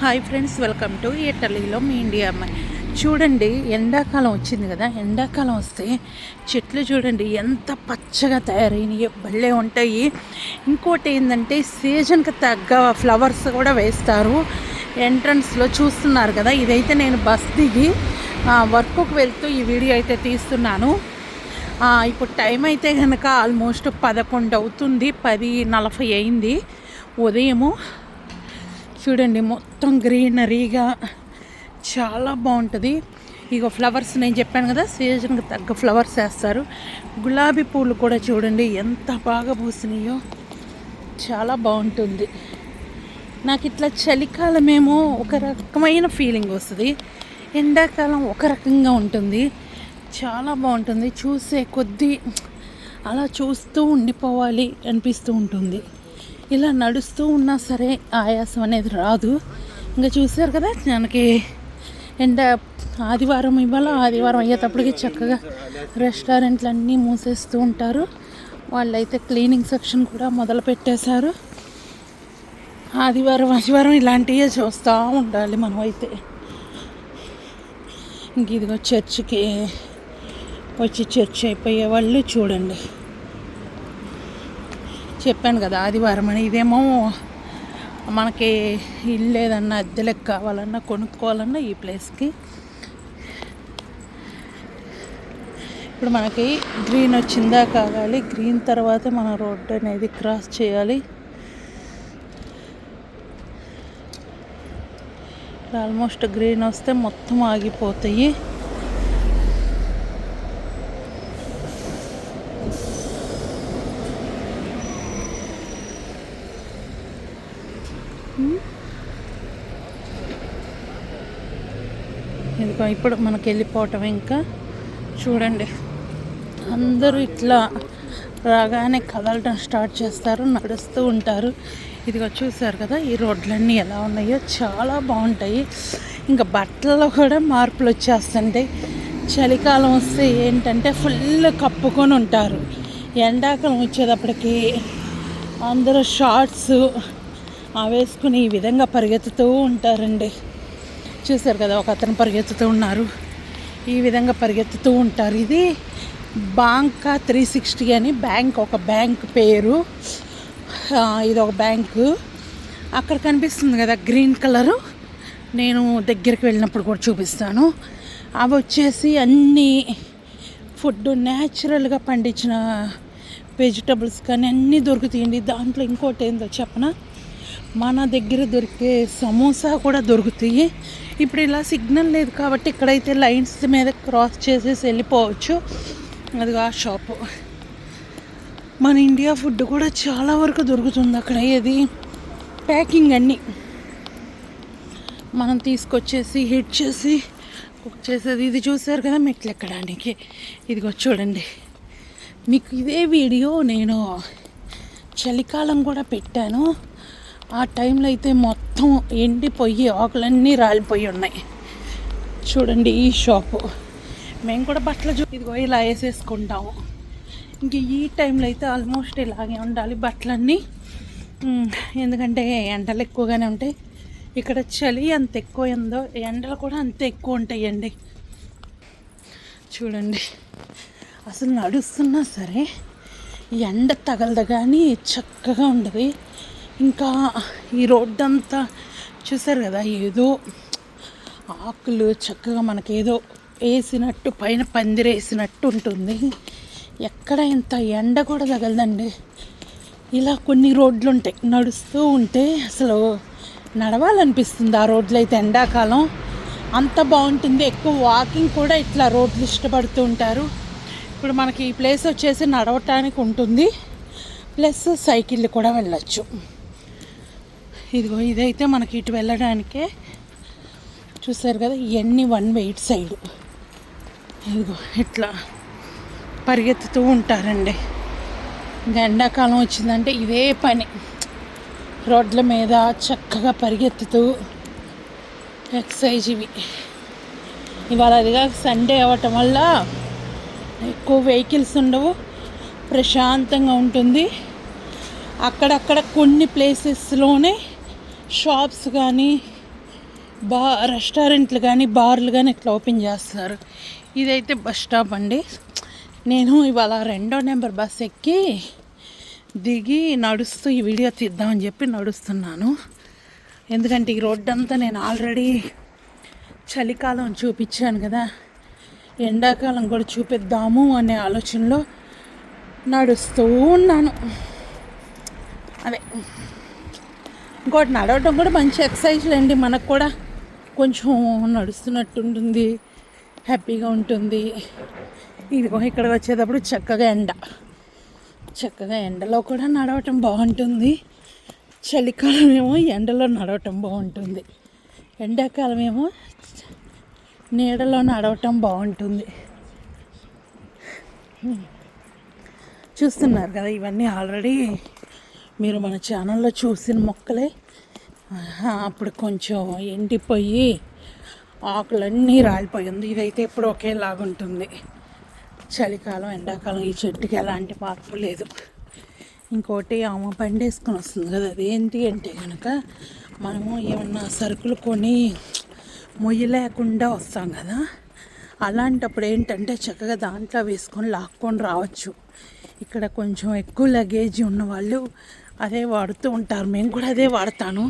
Hi friends, welcome to ఇటలీలో మీ India అమ్మాయి. చూడండి, ఎండాకాలం వచ్చింది కదా. ఎండాకాలం వస్తే చెట్లు చూడండి ఎంత పచ్చగా తయారైనవి, భలే ఉంటాయి. ఇంకోటి ఏంటంటే సీజన్కి తగ్గ ఫ్లవర్స్ కూడా వేస్తారు. ఎంట్రన్స్లో చూస్తున్నారు కదా, ఇదైతే నేను బస్ దిగి వర్క్కి వెళ్తూ ఈ వీడియో అయితే తీస్తున్నాను. ఇప్పుడు టైం అయితే కనుక ఆల్మోస్ట్ 11 అవుతుంది, 10:40 అయింది ఉదయము. చూడండి, మొత్తం గ్రీనరీగా చాలా బాగుంటుంది. ఇక ఫ్లవర్స్ నేను చెప్పాను కదా, సీజన్కి తగ్గ ఫ్లవర్స్ వేస్తారు. గులాబీ పూలు కూడా చూడండి ఎంత బాగా పూసినాయో, చాలా బాగుంటుంది. నాకు ఇట్లా చలికాలమేమో ఒక రకమైన ఫీలింగ్ వస్తుంది, ఎండాకాలం ఒక రకంగా ఉంటుంది. చాలా బాగుంటుంది, చూసే కొద్దీ అలా చూస్తూ ఉండిపోవాలి అనిపిస్తూ ఉంటుంది. ఇలా నడుస్తూ ఉన్నా సరే ఆయాసం అనేది రాదు. ఇంకా చూసారు కదా, మనకి ఆదివారం అయ్యేటప్పటికి చక్కగా రెస్టారెంట్లు అన్నీ మూసేస్తూ ఉంటారు. వాళ్ళైతే క్లీనింగ్ సెక్షన్ కూడా మొదలు పెట్టేశారు. ఆదివారం ఇలాంటివే చూస్తూ ఉండాలి మనం అయితే. ఇంక ఇదిగో చర్చికి వచ్చి చర్చ్ అయిపోయే వాళ్ళు చూడండి. చెప్పాను కదా ఆదివారం అని. ఇదేమో మనకి ఇల్లు ఏదన్నా అద్దెలకు కావాలన్నా కొనుక్కోవాలన్నా ఈ ప్లేస్కి. ఇప్పుడు మనకి గ్రీన్ వచ్చిందా కావాలి, గ్రీన్ తర్వాత మన రోడ్డు అనేది క్రాస్ చేయాలి. ఆల్మోస్ట్ గ్రీన్ వస్తే మొత్తం ఆగిపోతాయి. ఇదిగో ఇప్పుడు మనకి వెళ్ళిపోవటం. ఇంకా చూడండి, అందరూ ఇట్లా రాగానే కదలటం స్టార్ట్ చేస్తారు, నడుస్తూ ఉంటారు. ఇదిగో చూసారు కదా, ఈ రోడ్లన్నీ ఎలా ఉన్నాయో చాలా బాగుంటాయి. ఇంకా బట్టల్లో కూడా మార్పులు వచ్చేస్తుంటాయి. చలికాలం వస్తే ఏంటంటే ఫుల్ కప్పుకొని ఉంటారు. ఎండాకాలం వచ్చేటప్పటికి అందరూ షార్ట్స్ వేసుకుని ఈ విధంగా పరిగెత్తుతూ ఉంటారండి. చూసారు కదా, ఒక అతను పరిగెత్తుతూ ఉన్నారు, ఈ విధంగా పరిగెత్తుతూ ఉంటారు. ఇది బాంకా 360 అని ఒక బ్యాంక్ పేరు. ఇది ఒక బ్యాంకు. అక్కడ కనిపిస్తుంది కదా గ్రీన్ కలరు, నేను దగ్గరికి వెళ్ళినప్పుడు కూడా చూపిస్తాను. అవి వచ్చేసి అన్నీ ఫుడ్ న్యాచురల్గా పండించిన వెజిటబుల్స్ కానీ అన్నీ దొరుకుతాయండి. దాంట్లో ఇంకోటి ఏందో చెప్పనా, మన దగ్గర దొరికే సమోసా కూడా దొరుకుతాయి. ఇప్పుడు ఇలా సిగ్నల్ లేదు కాబట్టి ఇక్కడైతే లైన్స్ మీద క్రాస్ చేసేసి వెళ్ళిపోవచ్చు. అది ఆ షాపు. మన ఇండియా ఫుడ్ కూడా చాలా వరకు దొరుకుతుంది అక్కడ. ఏది ప్యాకింగ్ అన్నీ మనం తీసుకొచ్చేసి హీట్ చేసి కుక్ చేసేది. ఇది చూసారు కదా మెట్లు ఎక్కడానికి. ఇదిగో చూడండి, మీకు ఇదే వీడియో నేను చలికాలం కూడా పెట్టాను. ఆ టైంలో అయితే మొత్తం ఎండిపోయి ఆకులన్నీ రాలిపోయి ఉన్నాయి. చూడండి ఈ షాపు. మేము కూడా బట్టలు ఇదిగో ఇలా వేసేసుకుంటాము. ఇంక ఈ టైంలో అయితే ఆల్మోస్ట్ ఇలాగే ఉండాలి బట్టలన్నీ, ఎందుకంటే ఎండలు ఎక్కువగానే ఉంటాయి. ఇక్కడ చలి అంత ఎక్కువ ఉందో, ఎండలు కూడా అంత ఎక్కువ ఉంటాయండి. చూడండి, అసలు నడుస్తున్నా సరే ఎండ తగలదు కానీ చక్కగా ఉండదు. ఇంకా ఈ రోడ్డు అంతా చూసారు కదా, ఏదో ఆకులు చక్కగా మనకేదో వేసినట్టు, పైన పందిరేసినట్టు ఉంటుంది. ఎక్కడ ఇంత ఎండ కూడా తగలదండి. ఇలా కొన్ని రోడ్లు ఉంటాయి, నడుస్తూ ఉంటే అసలు నడవాలనిపిస్తుంది. ఆ రోడ్లు అయితే ఎండాకాలం అంత బాగుంటుంది. ఎక్కువ వాకింగ్ కూడా ఇట్లా రోడ్లు ఇష్టపడుతూ ఉంటారు. ఇప్పుడు మనకి ఈ ప్లేస్ వచ్చేసి నడవటానికి ఉంటుంది, ప్లస్ సైకిళ్ళు కూడా వెళ్ళచ్చు. ఇదిగో ఇదైతే మనకి ఇటు వెళ్ళడానికే. చూసారు కదా, ఇవన్నీ వన్ వే ఇటు సైడు. ఇదిగో ఇట్లా పరిగెత్తుతూ ఉంటారండి. ఇంకా ఎండాకాలం వచ్చిందంటే ఇదే పని, రోడ్ల మీద చక్కగా పరిగెత్తుతూ ఎక్సర్సైజ్. ఇవాళ అదిగా సండే అవ్వటం వల్ల ఎక్కువ వెహికల్స్ ఉండవు, ప్రశాంతంగా ఉంటుంది. అక్కడక్కడ కొన్ని ప్లేసెస్లోనే షాప్స్ కానీ బా రెస్టారెంట్లు కానీ బార్లు కానీ ఇట్లా ఓపెన్ చేస్తారు. ఇదైతే బస్ స్టాప్ అండి. నేను ఇవాళ 2వ నెంబర్ బస్ ఎక్కి దిగి నడుస్తూ ఈ వీడియో తీద్దామని చెప్పి నడుస్తున్నాను. ఎందుకంటే ఈ రోడ్డు అంతా నేను ఆల్రెడీ చలికాలం చూపించాను కదా, ఎండాకాలం కూడా చూపిద్దాము అనే ఆలోచనలో నడుస్తూ ఉన్నాను. అదే ఇంకోటి నడవటం కూడా మంచి ఎక్సర్సైజ్లు అండి. మనకు కూడా కొంచెం నడుస్తున్నట్టు ఉంటుంది, హ్యాపీగా ఉంటుంది. ఇదిగో ఇక్కడ వచ్చేటప్పుడు చక్కగా ఎండలో కూడా నడవటం బాగుంటుంది. చలికాలం ఏమో ఎండలో నడవటం బాగుంటుంది, ఎండాకాలం ఏమో నీడలో నడవటం బాగుంటుంది. చూస్తున్నారు కదా, ఇవన్నీ ఆల్రెడీ మీరు మన ఛానల్లో చూసిన మొక్కలే. అప్పుడు కొంచెం ఎండిపోయి ఆకులన్నీ రాలిపోయింది. ఇదైతే ఇప్పుడు ఒకేలాగుంటుంది. చలికాలం ఎండాకాలం ఈ చెట్టుకి ఎలాంటి మార్పు లేదు. ఇంకోటి ఆమె బండి వేసుకొని వస్తుంది కదా, అదేంటి అంటే కనుక మనము ఏమన్నా సరుకులు కొని మొయ్యి లేకుండా వస్తాం కదా, అలాంటప్పుడు ఏంటంటే చక్కగా దాంట్లో వేసుకొని లాక్కొని రావచ్చు. ఇక్కడ కొంచెం ఎక్కువ లగేజ్ ఉన్నవాళ్ళు అదే వాడుతూ ఉంటారు. మేము కూడా అదే వాడతాను.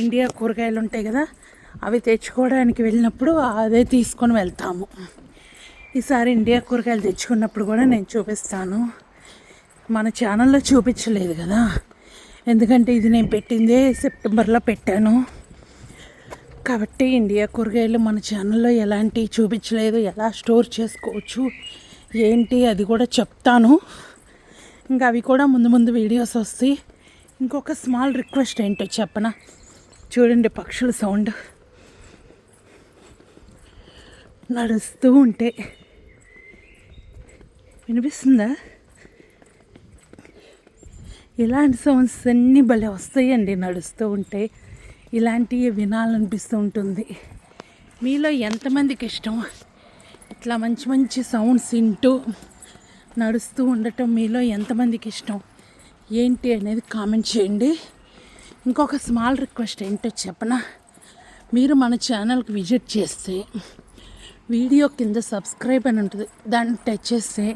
ఇండియా కూరగాయలు ఉంటాయి కదా, అవి తెచ్చుకోవడానికి వెళ్ళినప్పుడు అదే తీసుకొని వెళ్తాము. ఈసారి ఇండియా కూరగాయలు తెచ్చుకున్నప్పుడు కూడా నేను చూపిస్తాను. మన ఛానల్లో చూపించలేదు కదా, ఎందుకంటే ఇది నేను పెట్టిందే సెప్టెంబర్లో పెట్టాను కాబట్టి ఇండియా కూరగాయలు మన ఛానల్లో ఎలాంటి చూపించలేదు. ఎలా స్టోర్ చేసుకోవచ్చు ఏంటి అది కూడా చెప్తాను. ఇంకా అవి కూడా ముందు వీడియోస్ వస్తాయి. ఇంకొక స్మాల్ రిక్వెస్ట్ ఏంటో చెప్పనా, చూడండి పక్షుల సౌండ్ నడుస్తూ ఉంటే వినిపిస్తుందా? ఇలాంటి సౌండ్స్ అన్నీ భలే వస్తాయండి నడుస్తూ ఉంటే. ఇలాంటివి వినాలనిపిస్తూ ఉంటుంది. మీలో ఎంతమందికి ఇష్టం ఇట్లా మంచి మంచి సౌండ్స్ వింటూ నడుస్తూ ఉండటం? మీలో ఎంతమందికి ఇష్టం ఏంటి అనేది కామెంట్ చేయండి. ఇంకొక స్మాల్ రిక్వెస్ట్ ఏంటో చెప్పనా, మీరు మన ఛానల్కి విజిట్ చేస్తే వీడియో కింద సబ్స్క్రైబ్ అని ఉంటుంది, దాన్ని టచ్ చేస్తే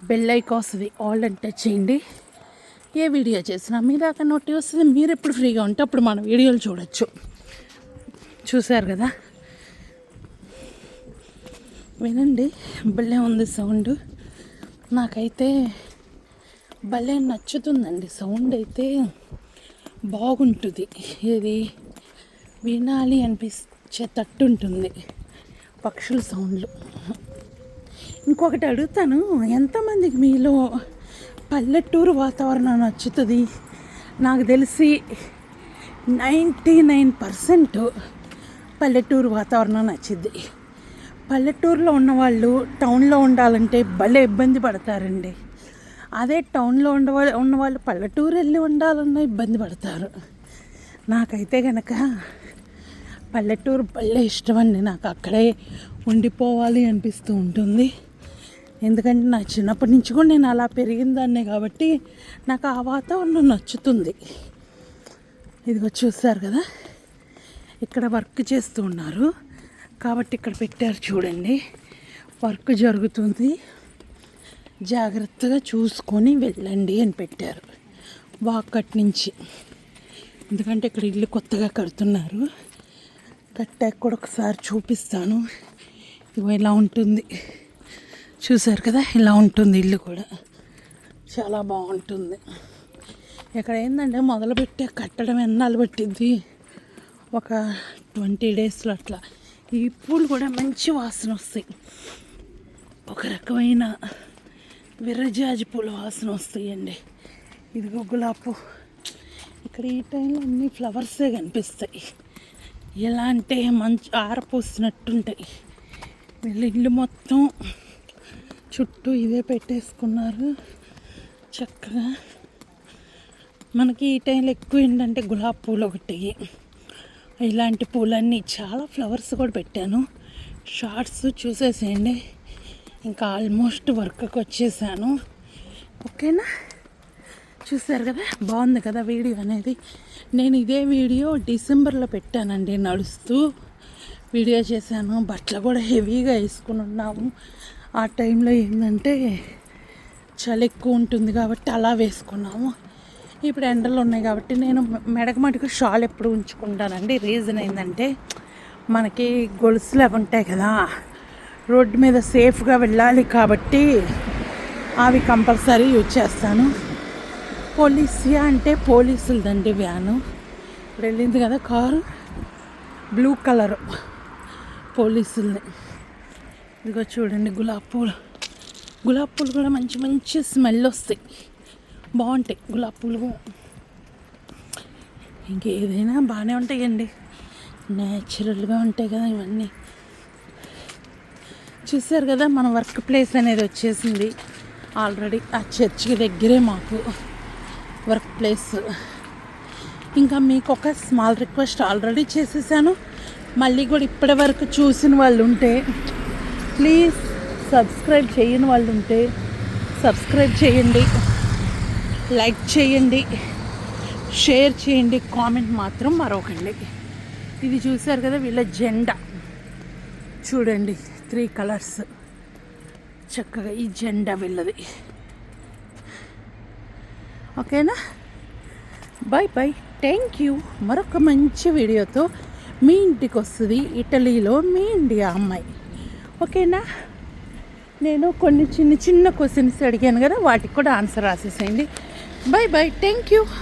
బెల్ ఐకాన్ వస్తుంది, ఆల్ అని టచ్ చేయండి. ఏ వీడియో చేసినా మీ దాకా నోటి వస్తుంది. మీరు ఎప్పుడు ఫ్రీగా ఉంటే అప్పుడు మన వీడియోలు చూడొచ్చు. చూశారు కదా, వినండి భలే ఉంది సౌండ్. నాకైతే భలే నచ్చుతుందండి సౌండ్, అయితే బాగుంటుంది. ఇది వినాలి అనిపించేటట్టు ఉంటుంది పక్షుల సౌండ్లు. ఇంకొకటి అడుగుతాను, ఎంతమందికి మీలో పల్లెటూరు వాతావరణం నచ్చుతుంది? నాకు తెలిసి 99% పల్లెటూరు వాతావరణం నచ్చుద్ది. పల్లెటూరులో ఉన్నవాళ్ళు టౌన్లో ఉండాలంటే భలే ఇబ్బంది పడతారండి. అదే టౌన్లో ఉన్నవాళ్ళు పల్లెటూరు వెళ్ళి ఉండాలన్నా ఇబ్బంది పడతారు. నాకైతే కనుక పల్లెటూరు భలే ఇష్టం అండి. నాకు అక్కడే ఉండిపోవాలి అనిపిస్తూ ఉంటుంది. ఎందుకంటే నా చిన్నప్పటి నుంచి కూడా నేను అలా పెరిగిందాన్నే కాబట్టి నాకు ఆ వాతావరణం నచ్చుతుంది. ఇదిగో చూస్తారు కదా, ఇక్కడ వర్క్ చేస్తూ ఉన్నారు కాబట్టి ఇక్కడ పెట్టారు చూడండి. వర్క్ జరుగుతుంది, జాగ్రత్తగా చూసుకొని వెళ్ళండి అని పెట్టారు వాకట్ నుంచి. ఎందుకంటే ఇక్కడ ఇల్లు కొత్తగా కడుతున్నారు. కట్టాక కూడా ఒకసారి చూపిస్తాను. ఇగో ఇలా ఉంటుంది, చూసారు కదా, ఇలా ఉంటుంది ఇల్లు కూడా చాలా బాగుంటుంది. ఇక్కడ ఏంటంటే మొదలుపెట్టే కట్టడం ఎన్నాళ్ళు పట్టింది, ఒక 20 డేస్లో అట్లా. ఈ పూలు కూడా మంచి వాసన వస్తాయి, ఒక రకమైన విర్రజాజి పూల వాసన వస్తాయండి. ఇదిగో గులాబీ. ఇక్కడ ఈ టైంలో అన్ని ఫ్లవర్సే కనిపిస్తాయి. ఎలా అంటే మంచి ఆరపోసినట్టుంటాయి. వీళ్ళ ఇల్లు మొత్తం చుట్టూ ఇవే పెట్టేసుకున్నారు చక్కగా. మనకి ఈ టైంలో ఎక్కువ ఏంటంటే గులాబీ పూలు ఒకటి, ఇలాంటి పూలన్నీ చాలా ఫ్లవర్స్ కూడా పెట్టాను. షార్ట్స్ చూసేసేయండి. ఇంకా ఆల్మోస్ట్ వర్క్కి వచ్చేసాను. ఓకేనా, చూసారు కదా, బాగుంది కదా వీడియో అనేది. నేను ఇదే వీడియో డిసెంబర్లో పెట్టానండి, నడుస్తూ వీడియో చేశాను. బట్టలు కూడా హెవీగా వేసుకుని ఉన్నాము. ఆ టైంలో ఏంటంటే చలి ఎక్కువ ఉంటుంది కాబట్టి అలా వేసుకున్నాము. ఇప్పుడు ఎండలు ఉన్నాయి కాబట్టి నేను మెడక మటుకు షాల్ ఎప్పుడు ఉంచుకుంటానండి. రీజన్ ఏంటంటే మనకి గొలుసులు అవి ఉంటాయి కదా, రోడ్డు మీద సేఫ్గా వెళ్ళాలి కాబట్టి అవి కంపల్సరీ యూజ్ చేస్తాను. పోలీసియా అంటే పోలీసులదండి వ్యాను. ఇప్పుడు వెళ్ళింది కదా కారు, బ్లూ కలర్ పోలీసుల్ని. ఇదిగో చూడండి గులాబీ పూలు కూడా మంచి మంచి స్మెల్ వస్తాయి, బాగుంటాయి గులాబీ పూలు. ఇంకేదైనా బాగానే ఉంటాయండి, న్యాచురల్గా ఉంటాయి కదా ఇవన్నీ. చూసారు కదా, మన వర్క్ ప్లేస్ అనేది వచ్చేసింది ఆల్రెడీ. ఆ చర్చికి దగ్గరే మాకు వర్క్ ప్లేస్. ఇంకా మీకు ఒక స్మాల్ రిక్వెస్ట్ ఆల్రెడీ చేసేసాను, మళ్ళీ కూడా ఇప్పటి వరకు చూసిన వాళ్ళు ఉంటే ప్లీజ్ సబ్స్క్రైబ్ చేయని వాళ్ళు ఉంటే సబ్స్క్రైబ్ చేయండి, లైక్ చేయండి, షేర్ చేయండి, కామెంట్ మాత్రం మరొకండి. ఇది చూసారు కదా వీళ్ళ జెండా, చూడండి 3 కలర్స్ చక్కగా ఈ జెండా వీళ్ళది. ఓకేనా, బాయ్ బాయ్, థ్యాంక్ యూ. మరొక మంచి వీడియోతో మీ ఇంటికి వస్తుంది ఇటలీలో మీ ఇండియా అమ్మాయి. ఓకేనా, నేను కొన్ని చిన్న క్వశ్చన్స్ అడిగాను కదా, వాటికి కూడా ఆన్సర్ రాసేసేయండి. Bye bye, thank you.